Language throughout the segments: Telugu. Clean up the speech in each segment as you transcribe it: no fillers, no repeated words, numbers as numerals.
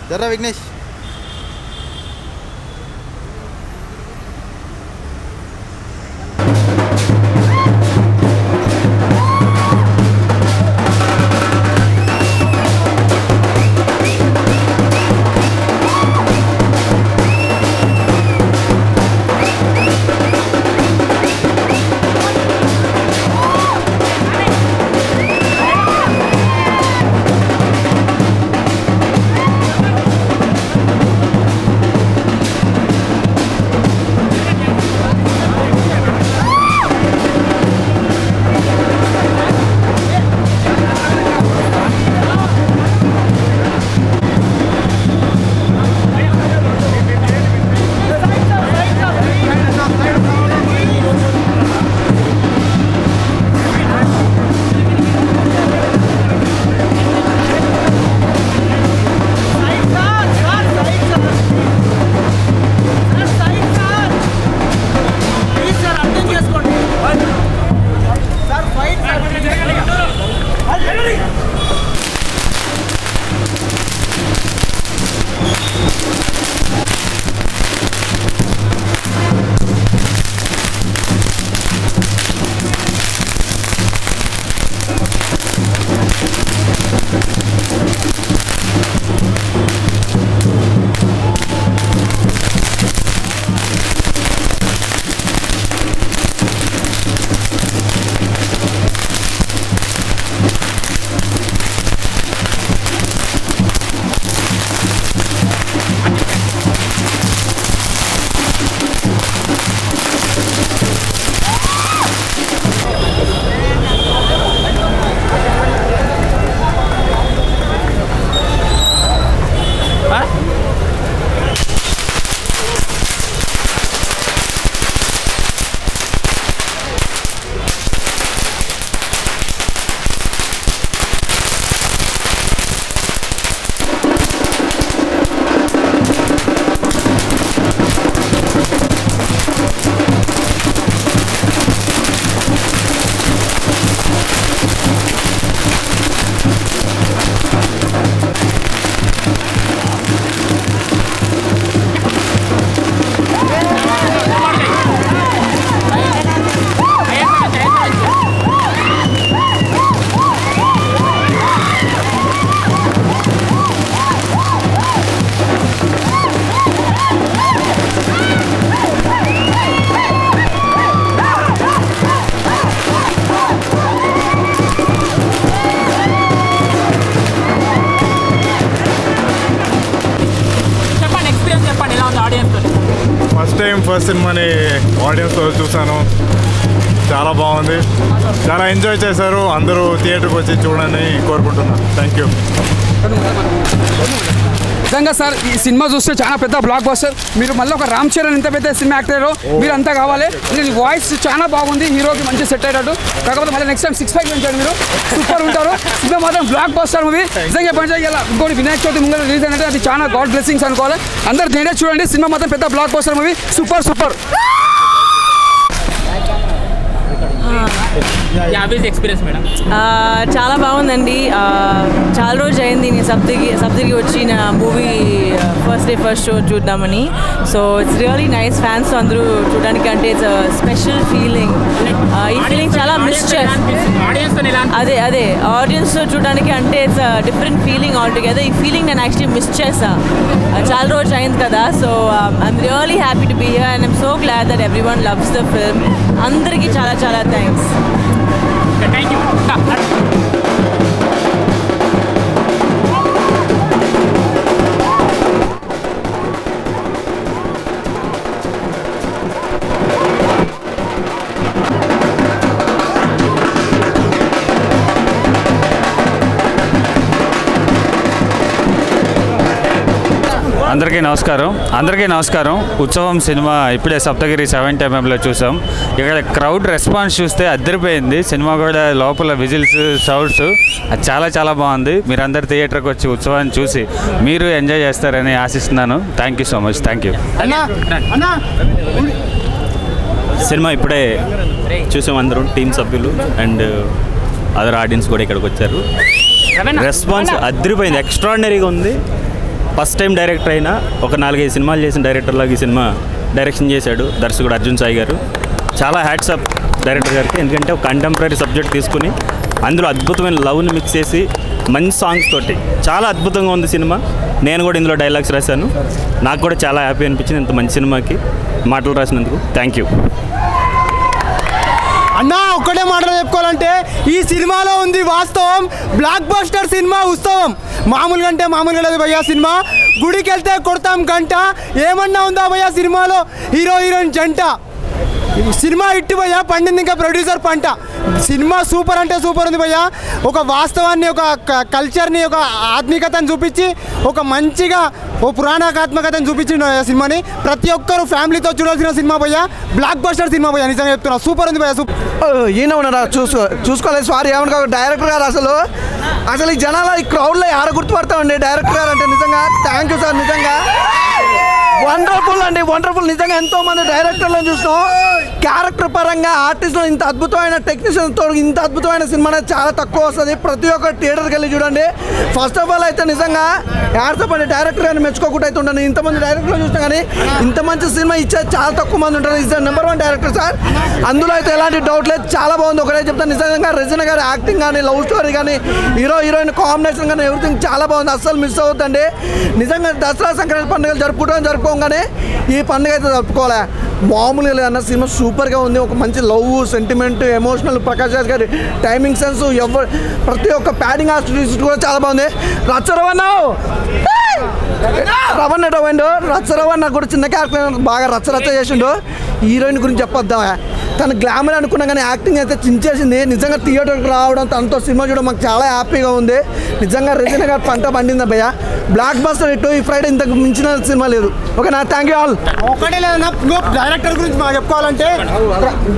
जरा विघ्नेश ఫస్ట్ సినిమాని ఆడియన్స్తో చూసాను, చాలా బాగుంది, చాలా ఎంజాయ్ చేశారు. అందరూ థియేటర్కి వచ్చి చూడని కోరుకుంటున్నాను. Thank you. నిజంగా సార్ ఈ సినిమా చూస్తే చాలా పెద్ద బ్లాక్ బస్టర్. మీరు మళ్ళీ ఒక రామ్ చరణ్ ఎంత పెద్ద సినిమా యాక్టర్ మీరు అంతా కావాలి. వాయిస్ చాలా బాగుంది, హీరోకి మంచి సెట్ అయ్యాడు. కాకపోతే మళ్ళీ నెక్స్ట్ టైం 6 పెంచాడు, మీరు సూపర్ ఉంటారు. సినిమా మాత్రం బ్లాక్ బస్టర్ మూవీ. నిజంగా పంచాయి ఇలా ఇంకోటి వినాయక చవితి ముందు రిలీజ్ అంటే అది చాలా గాడ్ బ్లెస్సింగ్స్ అనుకోవాలి. అందరు నేనే చూడండి, సినిమా మాత్రం పెద్ద blockbuster movie, super super. చాలా బాగుందండి. చాలా రోజు అయింది నేను సప్తగిరి వచ్చిన movie first day first show చూద్దామని. So it's really nice. Fans అందరూ చూడడానికి అంటే ఇట్స్ స్పెషల్ ఫీలింగ్. ఈ ఫీలింగ్ చాలా మిస్ అదే ఆడియన్స్ చూడడానికి అంటే it's different feeling all together. ఈ ఫీలింగ్ నేను యాక్చువల్లీ మిస్ చేసా, చాలా రోజు అయింది కదా. So I'm really happy to be here and I'm so glad that everyone loves the film. అందరికీ చాలా చాలా థ్యాంక్స్. Thank you. అందరికీ నమస్కారం. ఉత్సవం సినిమా ఇప్పుడే సప్తగిరి 7mm చూసాం. ఇక్కడ క్రౌడ్ రెస్పాన్స్ చూస్తే అద్దరిపోయింది. సినిమా కూడా లోపల విజిల్స్, సౌండ్స్ అది చాలా చాలా బాగుంది. మీరందరు థియేటర్కి వచ్చి ఉత్సవాన్ని చూసి మీరు ఎంజాయ్ చేస్తారని ఆశిస్తున్నాను. Thank you so much. Thank you. Cinema ఇప్పుడే చూసాం అందరం, టీం సభ్యులు అండ్ అదర్ ఆడియన్స్ కూడా ఇక్కడికి వచ్చారు. రెస్పాన్స్ అద్దరిపోయింది, ఎక్స్ట్రాడినరీగా ఉంది. ఫస్ట్ టైం డైరెక్టర్ అయినా ఒక 4-5 సినిమాలు చేసిన డైరెక్టర్లాగా ఈ సినిమా డైరెక్షన్ చేశాడు దర్శకుడు అర్జున్ సాయి గారు. చాలా హ్యాట్స్ అప్ డైరెక్టర్ గారికి. ఎందుకంటే ఒక కంటెంపరీ సబ్జెక్ట్ తీసుకుని అందులో అద్భుతమైన లవ్ని మిక్స్ చేసి మంచి సాంగ్స్ తోటి చాలా అద్భుతంగా ఉంది సినిమా. నేను కూడా ఇందులో డైలాగ్స్ రాశాను. నాకు కూడా చాలా హ్యాపీ అనిపించింది ఇంత మంచి సినిమాకి మాటలు రాసినందుకు. థ్యాంక్ యూ అన్న. ఒక్కటే మాటలు చెప్పుకోవాలంటే ఈ సినిమాలో ఉంది వాస్తవం. బ్లాక్ బస్టర్ సినిమా ఉత్సవం. మామూలుగా అంటే మామూలుగా లేదు భయ్యా సినిమా. గుడికి వెళ్తే కొడతాం గంట. ఏమన్నా ఉందా భయ్యా సినిమాలో? హీరో హీరోయిన్ జంట. సినిమా హిట్ భయ్యా, పండింది ఇంకా ప్రొడ్యూసర్ పంట. సినిమా సూపర్ అంటే సూపర్ ఉంది భయ్యా. ఒక వాస్తవాన్ని, ఒక కల్చర్ని, ఒక ఆత్మీకతను చూపించి, ఒక మంచిగా ఓ పురాణాత్మకతను చూపించిన సినిమాని ప్రతి ఒక్కరు ఫ్యామిలీతో చూడాల్సిన సినిమా భయ్యా. బ్లాక్ బస్టర్ సినిమా భయ్యా, నిజంగా చెప్తున్నా. సూపర్ ఉంది భయ్యా. ఈయన ఉన్నాడా చూసుకోలేదు సారీ. ఏమన్నా డైరెక్టర్ గారు అసలు ఈ జనాల ఈ క్రౌడ్లో ఆడ గుర్తుపడతామండి డైరెక్టర్ గారు అంటే. నిజంగా థ్యాంక్ యూ సార్. నిజంగా వండర్ఫుల్ అండి, వండర్ఫుల్. నిజంగా ఎంతో మంది డైరెక్టర్లను చూసినాం. క్యారెక్టర్ పరంగా ఆర్టిస్టులు ఇంత అద్భుతమైన టెక్నీషియన్తో ఇంత అద్భుతమైన సినిమా అనేది చాలా తక్కువ వస్తుంది. ప్రతి ఒక్క థియేటర్కి వెళ్ళి చూడండి. ఫస్ట్ ఆఫ్ ఆల్ అయితే నిజంగా యాడ్సప్ అండి డైరెక్టర్ గారిని మెచ్చుకోకుండా అయితే ఉంటాను. ఇంతమంది డైరెక్టర్లు చూసినా కానీ ఇంత మంచి సినిమా ఇచ్చేది చాలా తక్కువ మంది ఉంటారు. Is number 1 director sir. అందులో అయితే ఎలాంటి డౌట్ లేదు, చాలా బాగుంది. ఒకటే చెప్తాను, నిజంగా రెజినా గారి యాక్టింగ్ కానీ, లవ్ స్టోరీ కానీ, హీరో హీరోయిన్ కాంబినేషన్ కానీ ఎవ్రీథింగ్ చాలా బాగుంది. అస్సలు మిస్ అవుతుందండి. నిజంగా దసరా సంక్రాంతి పండుగలు జరుపుకోగానే ఈ పండుగ అయితే జరుపుకోలే. మామూలుగా లేదన్న సినిమా సూపర్గా ఉంది. ఒక మంచి love, sentiment, emotional. Prakash Raj గారి టైమింగ్ సెన్స్, ప్రతి ఒక్క ప్యాడింగ్ ఆర్టిస్ట్ కూడా చాలా బాగుంది. రచ్చరవన్న కూడా చిన్న క్యారెక్టర్ బాగా రచ్చరచ్చ చేసిండు. హీరోయిన్ గురించి చెప్పొద్దా, తన గ్లామర్ అనుకున్నా కానీ యాక్టింగ్ అయితే చించేసింది. నిజంగా థియేటర్కి రావడం, తనతో సినిమా చూడడం మాకు చాలా హ్యాపీగా ఉంది. నిజంగా రెజినా గారు పంట పండింది భయ్య. బ్లాక్ బస్టర్ ఇటు ఈ ఫ్రైడే ఇంతకు మించిన సినిమా లేదు. ఓకేనా, థ్యాంక్ యూ ఆల్. ఒకటే లేదన్నా, డైరెక్టర్ గురించి మాకు చెప్పుకోవాలంటే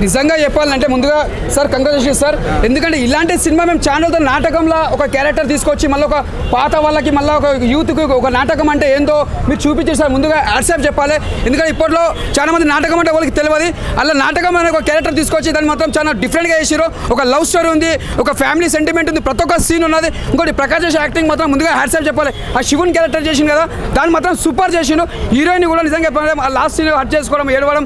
నిజంగా చెప్పాలంటే ముందుగా సార్ కంగ్రాచులేషన్స్ సార్. ఎందుకంటే ఇలాంటి సినిమా మేము ఛానల్తో నాటకంలో ఒక క్యారెక్టర్ తీసుకొచ్చి మళ్ళీ ఒక పాత వాళ్ళకి మళ్ళీ ఒక యూత్కి ఒక నాటకం అంటే ఏందో మీరు చూపించారు సార్. ముందుగా యాడ్సాప్ చెప్పాలి. ఎందుకంటే ఇప్పట్లో చాలా మంది నాటకం అంటే వాళ్ళకి తెలియదు. అలా నాటకం అనే ఒక క్యారెక్టర్ తీసుకొచ్చి దాన్ని మాత్రం చాలా డిఫరెంట్గా చేసారు. ఒక లవ్ స్టోరీ ఉంది, ఒక ఫ్యామిలీ సెంటిమెంట్ ఉంది, ప్రతి ఒక్క సీన్ ఉన్నది. ఇంకోటి ప్రకాష్ రాజ్ యాక్టింగ్ మాత్రం ముందుగా హ్యాట్సాప్ చెప్పాలి. ఆ శివుని క్యారెక్టర్ చేసిండు కదా, దాన్ని మాత్రం సూపర్ చేసిండు. హీరోయిన్ కూడా నిజంగా చెప్పాలి, ఆ లాస్ట్ సీన్ హట్ చేసుకోవడం, ఏడవడం,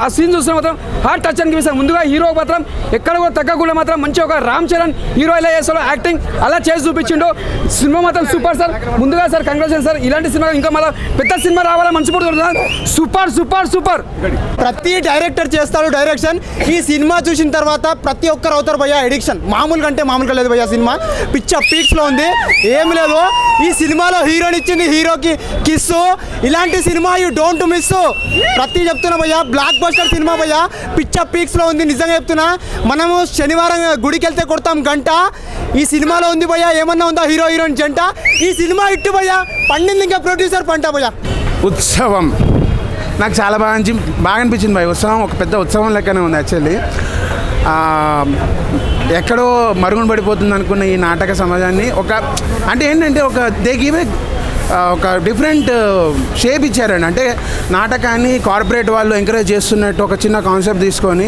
ఆ సీన్ చూస్తే మాత్రం హార్ట్ టచ్ అనిపిస్తుంది. ముందుగా హీరో మాత్రం ఎక్కడ కూడా తగ్గకుండా మాత్రం మంచి ఒక రామ్ చరణ్ హీరో ఎలా చేస్తాడో యాక్టింగ్ అలా చేసి చూపించిండు. సినిమా మాత్రం సూపర్ సార్. ముందుగా సార్ కంగ్రాచులేషన్ సార్. ఇలాంటి సినిమా ఇంకా మళ్ళీ పెద్ద సినిమా రావాలని మంచి పడుతుంది. Super super super. ప్రతి డైరెక్టర్ చేస్తాడు డైరెక్షన్. ఈ సినిమా చూసిన తర్వాత ప్రతి ఒక్కరు అవుతారు భయ్యా ఎడిక్షన్. మామూలుగా అంటే మామూలుగా లేదు భయ్యా. సినిమా పిచ్చ పీక్స్లో ఉంది, ఏం లేదు. ఈ సినిమాలో హీరోని ఇచ్చింది హీరోకి కిస్సు. ఇలాంటి సినిమా యూ డోంట్ మిస్. ప్రతి చెప్తున్నా భయ్యా, బ్లాక్ బస్టర్ సినిమా భయ్యా, పిచ్చ పీక్స్లో ఉంది. నిజంగా చెప్తున్నా, మనము శనివారం గుడికి వెళ్తే కొడతాం గంట. ఈ సినిమాలో ఉంది భయ్యా. ఏమన్నా ఉందా హీరో హీరోయిన్ జంట? ఈ సినిమా ఇట్టు భయ్యా, పండింది ఇంకా ప్రొడ్యూసర్ పంట భయ్యా. ఉత్సవం నాకు చాలా బాగా అనిపించింది భయ్. ఉత్సవం ఒక పెద్ద ఉత్సవం లెక్కనే ఉంది యాక్చువల్లీ. ఎక్కడో మరుగున పడిపోతుంది అనుకున్న ఈ నాటక సమాజాన్ని అంటే ఏంటంటే దే గివ్ ఒక డిఫరెంట్ షేప్ ఇచ్చారండి. అంటే నాటకాన్ని కార్పొరేట్ వాళ్ళు ఎంకరేజ్ చేస్తున్నట్టు ఒక చిన్న కాన్సెప్ట్ తీసుకొని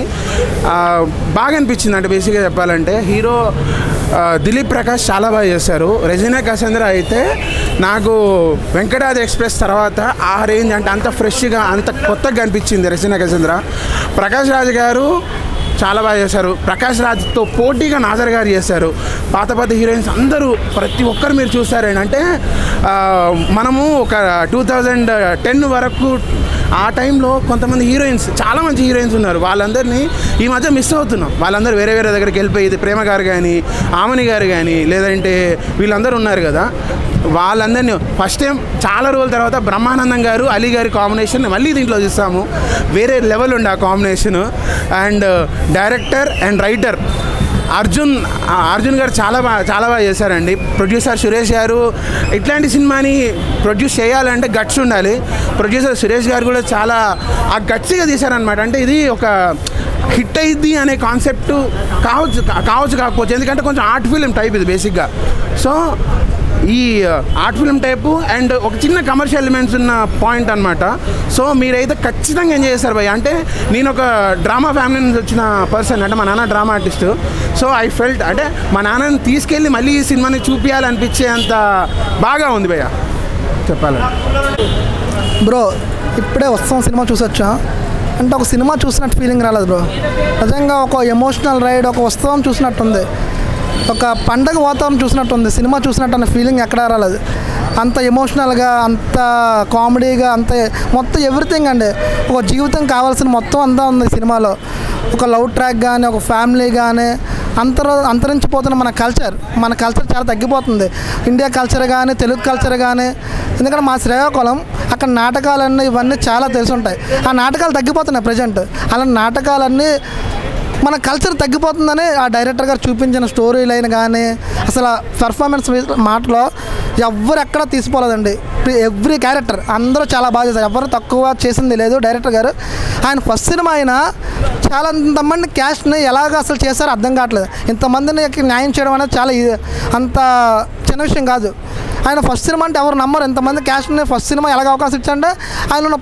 బాగా అనిపించింది. అంటే బేసిక్గా చెప్పాలంటే హీరో దిలీప్ ప్రకాష్ చాలా బాగా చేశారు. రెజినా కసంద్ర అయితే నాకు వెంకటాద్రి ఎక్స్ప్రెస్ తర్వాత ఆ రేంజ్ అంటే అంత ఫ్రెష్గా అంత కొత్తగా అనిపించింది రెజినా కసంద్ర. ప్రకాష్ రాజ్ గారు చాలా బాగా చేశారు. ప్రకాష్ రాజ్తో పోటీగా నాజర్ గారు చేశారు. పాత హీరోయిన్స్ అందరూ ప్రతి ఒక్కరు మీరు చూస్తారేంటి అంటే మనము ఒక 2010 వరకు ఆ టైంలో కొంతమంది హీరోయిన్స్ చాలా మంచి హీరోయిన్స్ ఉన్నారు. వాళ్ళందరినీ ఈ మధ్య మిస్ అవుతున్నాం. వాళ్ళందరూ వేరే దగ్గరికి వెళ్ళిపోయి ప్రేమ గారు కానీ ఆమని గారు కానీ లేదంటే వీళ్ళందరూ ఉన్నారు కదా, వాళ్ళందరినీ ఫస్ట్ టైం చాలా రోజుల తర్వాత బ్రహ్మానందం గారు అలీ గారి కాంబినేషన్ మళ్ళీ దీంట్లో చూస్తాము. వేరే లెవెల్ ఉండే ఆ combination. And director and writer Arjun గారు చాలా బాగా చేశారండి. ప్రొడ్యూసర్ సురేష్ గారు ఇట్లాంటి సినిమాని ప్రొడ్యూస్ చేయాలంటే గట్స్ ఉండాలి. ప్రొడ్యూసర్ సురేష్ గారు కూడా చాలా ఆ గట్స్గా తీశారనమాట. అంటే ఇది ఒక హిట్ అయింది అనే కాన్సెప్ట్ కాకపోవచ్చు, ఎందుకంటే కొంచెం ఆర్ట్ ఫిలిం టైప్ ఇది బేసిక్గా. సో ఈ ఆర్ట్ ఫిల్మ్ టైపు అండ్ ఒక చిన్న కమర్షియల్ ఎలిమెంట్స్ ఉన్న పాయింట్ అనమాట. సో మీరైతే ఖచ్చితంగా ఎంజాయ్ చేస్తారు భయ్య. అంటే నేను ఒక డ్రామా ఫ్యామిలీ నుంచి వచ్చిన పర్సన్, అంటే మా నాన్న drama artist. So I felt అంటే మా నాన్నని తీసుకెళ్ళి మళ్ళీ ఈ సినిమాని చూపించాలనిపించే అంత బాగా ఉంది భయ్య చెప్పాలంటే. బ్రో ఇప్పుడే ఉత్సవం సినిమా చూసొచ్చా అంటే ఒక సినిమా చూసినట్టు ఫీలింగ్ రాలేదు బ్రో. నిజంగా ఒక ఎమోషనల్ రైడ్, ఒక ఉత్సవం చూసినట్టుంది, ఒక పండగ వాతావరణం చూసినట్టుంది. సినిమా చూసినట్టు అన్న ఫీలింగ్ ఎక్కడా రాలేదు. అంత ఎమోషనల్గా, అంత కామెడీగా, అంత మొత్తం ఎవ్రీథింగ్ అండి. ఒక జీవితం కావాల్సిన మొత్తం అంతా ఉంది సినిమాలో. ఒక లవ్ ట్రాక్ కానీ, ఒక ఫ్యామిలీ కానీ, అంతరించిపోతున్న మన కల్చర్ చాలా తగ్గిపోతుంది. ఇండియా కల్చర్ కానీ, తెలుగు కల్చర్ కానీ. ఎందుకంటే మా శ్రీకాకుళం అక్కడ నాటకాలన్నీ ఇవన్నీ చాలా తెలిసి ఉంటాయి. ఆ నాటకాలు తగ్గిపోతున్నాయి ప్రజెంట్. అలాంటి నాటకాలన్నీ మన కల్చర్ తగ్గిపోతుందని ఆ డైరెక్టర్ గారు చూపించిన స్టోరీ లైన్ కానీ అసలు పెర్ఫార్మెన్స్ మాటలో ఎవ్వరు ఎక్కడ తీసిపోలేదండి. ఎవ్రీ క్యారెక్టర్ అందరూ చాలా బాగా చేశారు. ఎవరు తక్కువ చేసింది లేదు డైరెక్టర్ గారు. ఆయన ఫస్ట్ సినిమా అయినా చాలా ఇంతమంది క్యాస్ట్ని ఎలాగ అసలు చేశారో అర్థం కావట్లేదు. ఇంతమందిని న్యాయం చేయడం అనేది చాలా అంత చిన్న విషయం కాదు. ఆయన ఫస్ట్ సినిమా అంటే ఎవరు నమ్మరు. ఎంతమంది క్యాస్ట్ని ఫస్ట్ సినిమా ఎలాగ అవకాశం ఇచ్చారంటే ఆయన ఉన్న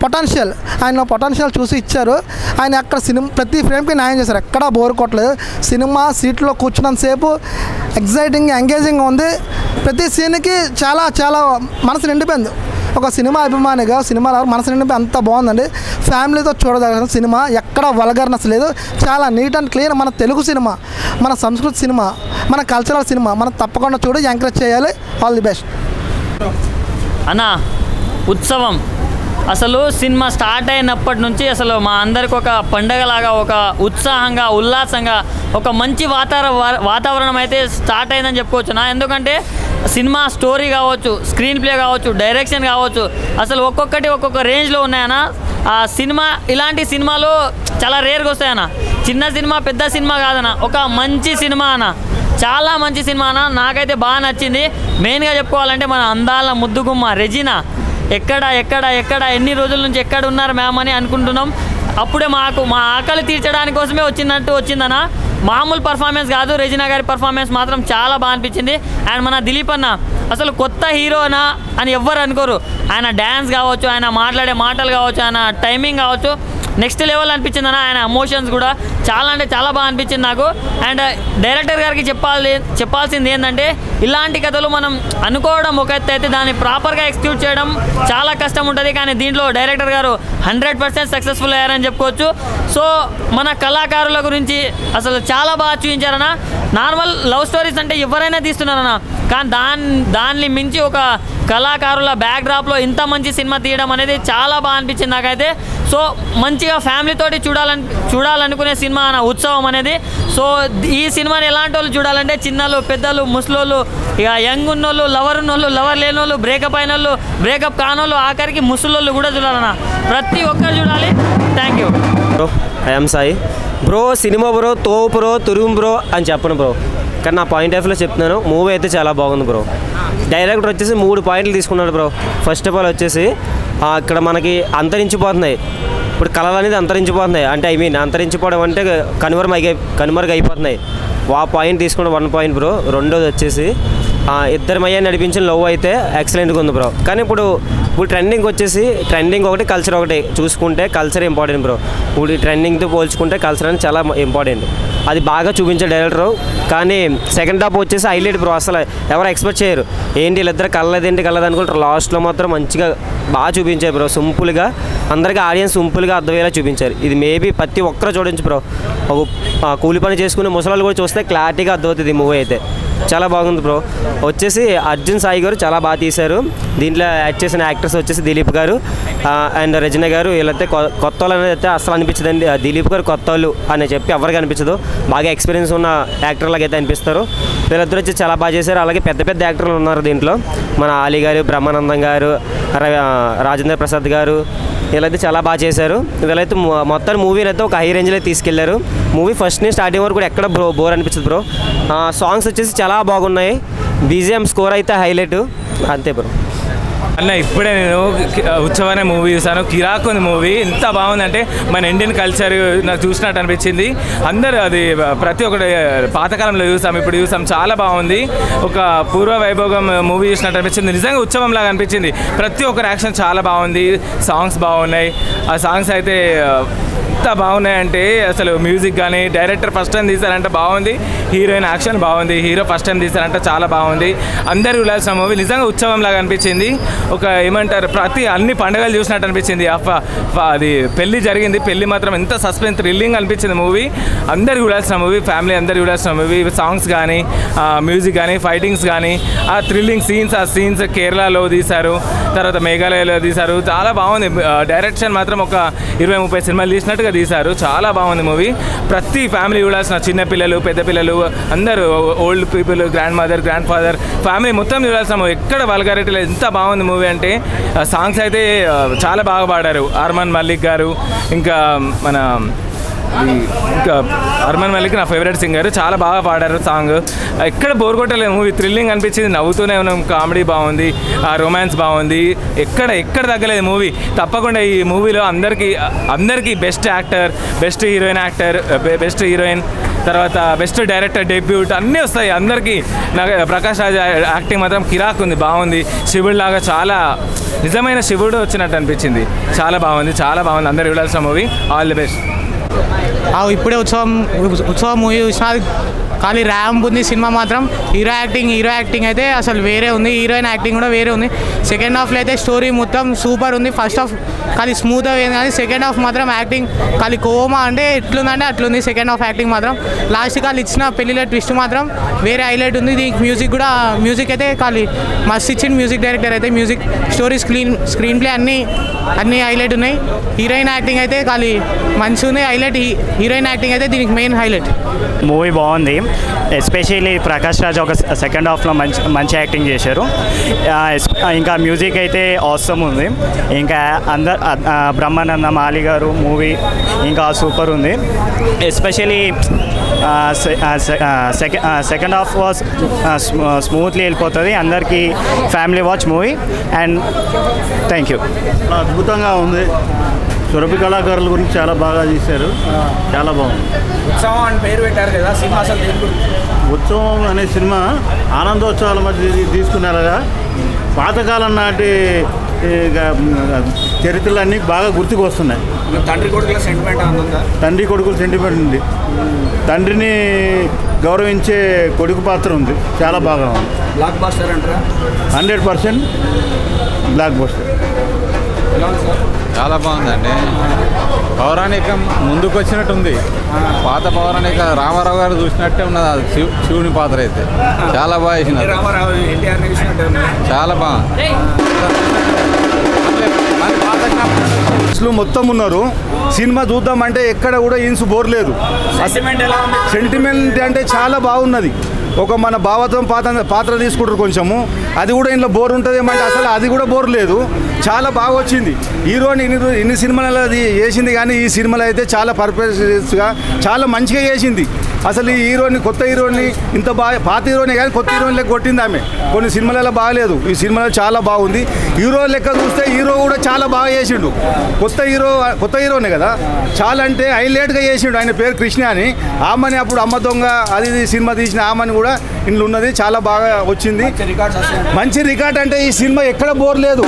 పొటెన్షియల్ చూసి ఇచ్చారు. ఆయన అక్కడ ప్రతి ఫ్రేమ్కి న్యాయం చేశారు. ఎక్కడా బోర్ కొట్టలేదు. సినిమా సీట్లో కూర్చున్నంతసేపు ఎగ్జైటింగ్ ఎంగేజింగ్గా ఉంది. ప్రతి సీన్కి చాలా చాలా మనసు నిండిపోయింది. ఒక సినిమా అభిమానిగా సినిమాలో మనసు నిండిపోయి అంత బాగుందండి. ఫ్యామిలీతో చూడదగిన సినిమా, ఎక్కడ వల్గర్నెస్ లేదు. చాలా నీట్ అండ్ క్లీన్. మన తెలుగు సినిమా, మన సంస్కృతి సినిమా, మన కల్చరల్ సినిమా మనం తప్పకుండా చూడి ఎంకరేజ్ చేయాలి. ఆల్ ది బెస్ట్ అన్న. ఉత్సవం అసలు సినిమా స్టార్ట్ అయినప్పటి నుంచి అసలు మా అందరికి ఒక పండగలాగా, ఒక ఉత్సాహంగా, ఉల్లాసంగా, ఒక మంచి వాతావరణం అయితే స్టార్ట్ అయిందని చెప్పుకోవచ్చునా. ఎందుకంటే సినిమా స్టోరీ కావచ్చు, స్క్రీన్ ప్లే కావచ్చు, డైరెక్షన్ కావచ్చు, అసలు ఒక్కొక్కటి ఒక్కొక్క రేంజ్లో ఉన్నాయన్న. ఆ సినిమా ఇలాంటి సినిమాలు చాలా రేర్గా వస్తాయన్న. చిన్న సినిమా పెద్ద సినిమా కాదన్న, ఒక మంచి సినిమా అన్న, చాలా మంచి సినిమా అన్న. నాకైతే బాగా నచ్చింది. మెయిన్గా చెప్పుకోవాలంటే మన అందాల ముద్దుగుమ్మ రెజినా ఎక్కడ ఎన్ని రోజుల నుంచి ఎక్కడ ఉన్నారు మ్యామ్ అని అనుకుంటున్నాం. అప్పుడే మా ఆకలి తీర్చడానికి కోసమే వచ్చిందన్న. మామూలు పర్ఫార్మెన్స్ కాదు. రెజినా గారి పర్ఫార్మెన్స్ మాత్రం చాలా బాగా అనిపించింది. అండ్ మన దిలీప్ అన్న అసలు కొత్త హీరోనా అని ఎవ్వరు అనుకోరు. ఆయన డ్యాన్స్ కావచ్చు, ఆయన మాట్లాడే మాటలు కావచ్చు, ఆయన టైమింగ్ కావచ్చు, నెక్స్ట్ లెవెల్ అనిపించింది అన్న. ఆయన ఎమోషన్స్ కూడా చాలా అంటే చాలా బాగా అనిపించింది నాకు. అండ్ డైరెక్టర్ గారికి చెప్పాల్సింది ఏంటంటే ఇలాంటి కథలు మనం అనుకోవడం ఒక ఎత్తు అయితే దాన్ని ప్రాపర్గా ఎగ్జిక్యూట్ చేయడం చాలా కష్టం ఉంటుంది. కానీ దీంట్లో డైరెక్టర్ గారు 100% సక్సెస్ఫుల్ అయ్యారని చెప్పుకోవచ్చు. సో మన కళాకారుల గురించి అసలు చాలా బాగా చూపించారన్న. నార్మల్ లవ్ స్టోరీస్ అంటే ఎవరైనా తీస్తున్నారన్న, కానీ దాన్ని మించి ఒక కళాకారుల బ్యాక్డ్రాప్లో ఇంత మంచి సినిమా తీయడం అనేది చాలా బాగా అనిపించింది నాకైతే. సో మంచిగా ఫ్యామిలీతోటి చూడాలనుకునే సినిమా అన్న ఉత్సవం అనేది. సో ఈ సినిమాని ఎలాంటి వాళ్ళు చూడాలంటే చిన్నలు, పెద్దలు, ముసలోళ్ళు, ఇక యంగ్ ఉన్నోళ్ళు, లవర్ ఉన్నోళ్ళు, లవర్ లేని వాళ్ళు, బ్రేకప్ అయిన వాళ్ళు, బ్రేకప్ కానోళ్ళు, ఆఖరికి ముసలోళ్ళు కూడా చూడాలన్న. ప్రతి ఒక్కరు చూడాలి. Thank you bro. I'm Sai bro. Cinema bro, తోపు బ్రో, తురుము బ్రో అని చెప్పను బ్రో, కానీ నా పాయింట్ ఆఫ్ వ్యూలో చెప్తున్నాను. మూవీ అయితే చాలా బాగుంది బ్రో. డైరెక్టర్ వచ్చేసి 3 పాయింట్లు తీసుకున్నాడు బ్రో. ఫస్ట్ ఆఫ్ ఆల్ వచ్చేసి ఇక్కడ మనకి అంతరించిపోతున్నాయి ఇప్పుడు కళలు అనేది అంతరించిపోతున్నాయి. అంటే అంతరించిపోవడం అంటే కనుమరుగైపోతున్నాయి. ఆ పాయింట్ తీసుకున్న 1 పాయింట్ బ్రో. రెండోది వచ్చేసి ఇద్దరు మయ్య నడిపించిన లవ్ అయితే ఎక్సలెంట్గా ఉంది బ్రో. కానీ ఇప్పుడు ట్రెండింగ్ వచ్చేసి ఒకటి, కల్చర్ ఒకటి చూసుకుంటే కల్చర్ ఇంపార్టెంట్ బ్రో. ఇప్పుడు ట్రెండింగ్తో పోల్చుకుంటే కల్చర్ అనేది చాలా ఇంపార్టెంట్. అది బాగా చూపించాడు డైరెక్టర్. కానీ సెకండ్ హాఫ్ వచ్చేసి హైలైట్ బ్రో. అసలు ఎవరు ఎక్స్పెక్ట్ చేయరు, ఏంటి వీళ్ళిద్దరు కలలేదేంటి కలలేదు అనుకుంటారు. లాస్ట్లో మాత్రం మంచిగా బాగా చూపించారు బ్రో. సింపుల్గా అందరికీ ఆడియన్స్ సింపుల్గా అర్థమయ్యేలా చూపించారు. ఇది మేబీ ప్రతి ఒక్కరు చూడొచ్చు బ్రో. ఒక కూలి పని చేసుకునే ముసలాళ్ళు కూడా చూస్తే క్లారిటీగా అర్థమవుతుంది ఈ మూవీ అయితే. చాలా బాగుంది బ్రో. వచ్చేసి అర్జున్ సాయి గారు చాలా బాగా తీశారు. దీంట్లో యాక్ట్ చేసిన యాక్టర్స్ వచ్చేసి దిలీప్ గారు అండ్ రజనీ గారు. వీళ్ళైతే కొత్త వాళ్ళు అనేది అయితే అసలు అనిపించదండి. దిలీప్ గారు కొత్త వాళ్ళు అని చెప్పి ఎవరికి అనిపించదు, బాగా ఎక్స్పీరియన్స్ ఉన్న యాక్టర్ లాగా అయితే అనిపిస్తారు. వీళ్ళిద్దరు వచ్చి చాలా బాగా చేశారు. అలాగే పెద్ద పెద్ద యాక్టర్లు ఉన్నారు దీంట్లో. మన ఆలీ గారు, బ్రహ్మానందం గారు, రాజేంద్ర ప్రసాద్ గారు, వీళ్ళైతే చాలా బాగా చేశారు. వీళ్ళైతే మొత్తం మూవీని అయితే ఒక హై రేంజ్లో తీసుకెళ్లారు. మూవీ ఫస్ట్ నుంచి స్టార్టింగ్ వరకు కూడా ఎక్కడ బోర్ అనిపించదు బ్రో. సాంగ్స్ వచ్చేసి చాలా బాగున్నాయి. బీజిఎం స్కోర్ అయితే హైలైట్. అంతే బ్రో. అన్న ఇప్పుడే నేను ఉత్సవం అనే మూవీ చూసాను. కిరాక్ ఉంది మూవీ. ఎంత బాగుందంటే మన ఇండియన్ కల్చర్ నాకు చూసినట్టు అనిపించింది. అందరూ అది ప్రతి ఒక్కటి పాతకాలంలో చూసాం, ఇప్పుడు చూసాం. చాలా బాగుంది. ఒక పూర్వ వైభోగం మూవీ చూసినట్టు అనిపించింది. నిజంగా ఉత్సవం లాగా అనిపించింది. ప్రతి ఒక్కరి యాక్షన్ చాలా బాగుంది. సాంగ్స్ బాగున్నాయి. ఆ సాంగ్స్ అయితే ఎంత బాగున్నాయంటే అసలు మ్యూజిక్ కానీ డైరెక్టర్ ఫస్ట్ టైం తీశారంటే బాగుంది. హీరోయిన్ యాక్షన్ బాగుంది. హీరో ఫస్ట్ టైం తీశారంటే చాలా బాగుంది. అందరూ చూడాల్సిన మూవీ. నిజంగా ఉత్సవం లాగా అనిపించింది. ఒక ఏమంటారు అన్ని పండుగలు చూసినట్టు అనిపించింది. అది పెళ్లి జరిగింది. పెళ్లి మాత్రం ఎంత సస్పెన్స్ థ్రిల్లింగ్ అనిపించింది మూవీ. అందరు చూడాల్సిన మూవీ. ఫ్యామిలీ అందరు చూడాల్సిన మూవీ. సాంగ్స్ కానీ మ్యూజిక్ కానీ ఫైటింగ్స్ కానీ ఆ థ్రిల్లింగ్ సీన్స్, ఆ సీన్స్ కేరళలో తీశారు, తర్వాత మేఘాలయలో తీశారు. చాలా బాగుంది. డైరెక్షన్ మాత్రం ఒక 20-30 సినిమాలు తీసినట్టుగా తీశారు. చాలా బాగుంది మూవీ. ప్రతి ఫ్యామిలీ చూడాల్సిన, చిన్నపిల్లలు, పెద్ద పిల్లలు, అందరూ, old people, grand mother, grand father, family మొత్తం చూడాల్సిన మూవీ. ఎక్కడ వల్గారిటీ లేదు. ఎంత బాగుంది మూవీ అంటే. సాంగ్స్ అయితే చాలా బాగా పాడారు. అర్మాన్ మల్లిక్ గారు, ఇంకా మన అర్మాన్ మల్లిక్ నా ఫేవరెట్ సింగర్. చాలా బాగా పాడారు సాంగ్. ఎక్కడ బోర్ కొట్టలేదు మూవీ. థ్రిల్లింగ్ అనిపించింది. నవ్వుతూనే ఉన్నాం. కామెడీ బాగుంది. రొమాన్స్ బాగుంది. ఎక్కడ తగ్గలేదు మూవీ. తప్పకుండా ఈ మూవీలో అందరికీ best actor, best heroine actor, best heroine, తర్వాత బెస్ట్ డైరెక్టర్ డెబ్యూట్ అన్నీ వస్తాయి అందరికీ. నాకు ప్రకాష్ రాజ్ యాక్టింగ్ మాత్రం కిరాక్ ఉంది. బాగుంది. శివుడు లాగా చాలా నిజమైన శివుడు వచ్చినట్టు అనిపించింది. చాలా బాగుంది. చాలా బాగుంది. అందరు చూడాల్సిన మూవీ. All the best. ఇప్పుడే ఉత్సవం మూవీ చూసిన. ఖాళీ ర్యాంప్ ఉంది. సినిమా మాత్రం హీరో యాక్టింగ్ అయితే అసలు వేరే ఉంది. హీరోయిన్ యాక్టింగ్ కూడా వేరే ఉంది. సెకండ్ హాఫ్లో అయితే స్టోరీ మొత్తం సూపర్ ఉంది. ఫస్ట్ హాఫ్ ఖాళీ స్మూత్ అయింది, కానీ సెకండ్ హాఫ్ మాత్రం యాక్టింగ్ ఖాళీ కోమా అంటే ఎట్లుందంటే అట్లుంది. సెకండ్ హాఫ్ యాక్టింగ్ మాత్రం లాస్ట్ ఖాళీ ఇచ్చిన పెళ్లిలో ట్విస్ట్ మాత్రం వేరే హైలైట్ ఉంది. దీనికి మ్యూజిక్ అయితే ఖాళీ మస్త్ ఇచ్చింది మ్యూజిక్ డైరెక్టర్ అయితే. మ్యూజిక్, స్టోరీ, స్క్రీన్ ప్లే అన్నీ హైలైట్ ఉన్నాయి. హీరోయిన్ యాక్టింగ్ అయితే ఖాళీ మంచిగా ఉంది. హైలైట్ హీరోయిన్ యాక్టింగ్ అయితే దీనికి మెయిన్ హైలైట్. మూవీ బాగుంది. ఎస్పెషల్లీ ప్రకాష్ రాజ్ ఒక సెకండ్ హాఫ్లో మంచి యాక్టింగ్ చేశారు. ఇంకా మ్యూజిక్ అయితే ఆసమ్ ఉంది. ఇంకా బ్రహ్మానందం, ఆలీ గారు మూవీ ఇంకా సూపర్ ఉంది. Especially second half was smoothly వెళ్ళిపోతుంది. అందరికీ family watch movie. And thank you. అద్భుతంగా ఉంది. సురభి కళాకారుల గురించి చాలా బాగా చేశారు. చాలా బాగుంది. ఉత్సవం అని పేరు పెట్టారు కదా సినిమా. అసలు ఉత్సవం అనే సినిమా ఆనందోత్సవాల మధ్య తీసుకునేలాగా పాతకాలం నాటి చరిత్రలన్నీ బాగా గుర్తుకు వస్తున్నాయి. తండ్రి కొడుకుల సెంటిమెంట్ ఉందా? తండ్రి కొడుకుల సెంటిమెంట్ ఉంది. తండ్రిని గౌరవించే కొడుకు పాత్ర ఉంది. చాలా బాగా ఉంది. బ్లాక్ బస్టర్ అంటారా? 100% బ్లాక్ బస్టర్. చాలా బాగుందండి. పౌరాణికం ముందుకు వచ్చినట్టుంది. పాత పౌరాణిక రామారావు గారు చూసినట్టే ఉన్నది. శివుని పాత్ర అయితే చాలా బాగా వేసినారు. చాలా బాగుంది. మొత్తం ఉన్నారు. సినిమా చూద్దామంటే ఎక్కడ కూడా ఇన్సు బోర్ లేదు. సెంటిమెంట్ అంటే చాలా బాగున్నది. ఒక మన భావత్వం పాత్ర తీసుకుంటారు కొంచెము, అది కూడా ఇంట్లో బోర్ ఉంటుంది ఏమంటే అసలు అది కూడా బోర్ లేదు. చాలా బాగా వచ్చింది. హీరోని ఇన్ని సినిమాలు అది చేసింది, కానీ ఈ సినిమాలో అయితే చాలా పర్ఫెక్ట్గా చాలా మంచిగా చేసింది. అసలు ఈ హీరోని, కొత్త హీరోని ఇంత బాగా, పాత హీరోని కానీ కొత్త హీరోని లెక్క కొట్టింది ఆమె. కొన్ని సినిమాలలో బాగాలేదు, ఈ సినిమాలో చాలా బాగుంది. హీరో లెక్క చూస్తే హీరో కూడా చాలా బాగా చేసిండు. కొత్త హీరోనే కదా, చాలా అంటే హైలైట్గా చేసిండు. ఆయన పేరు కృష్ణ అని. ఆమెని అప్పుడు అమ్మ దొంగ అది సినిమా తీసిన ఆమెని కూడా ఇంట్లో ఉన్నది. చాలా బాగా వచ్చింది. మంచి రికార్డ్ అంటే ఈ సినిమా ఎక్కడ బోర్ లేదు.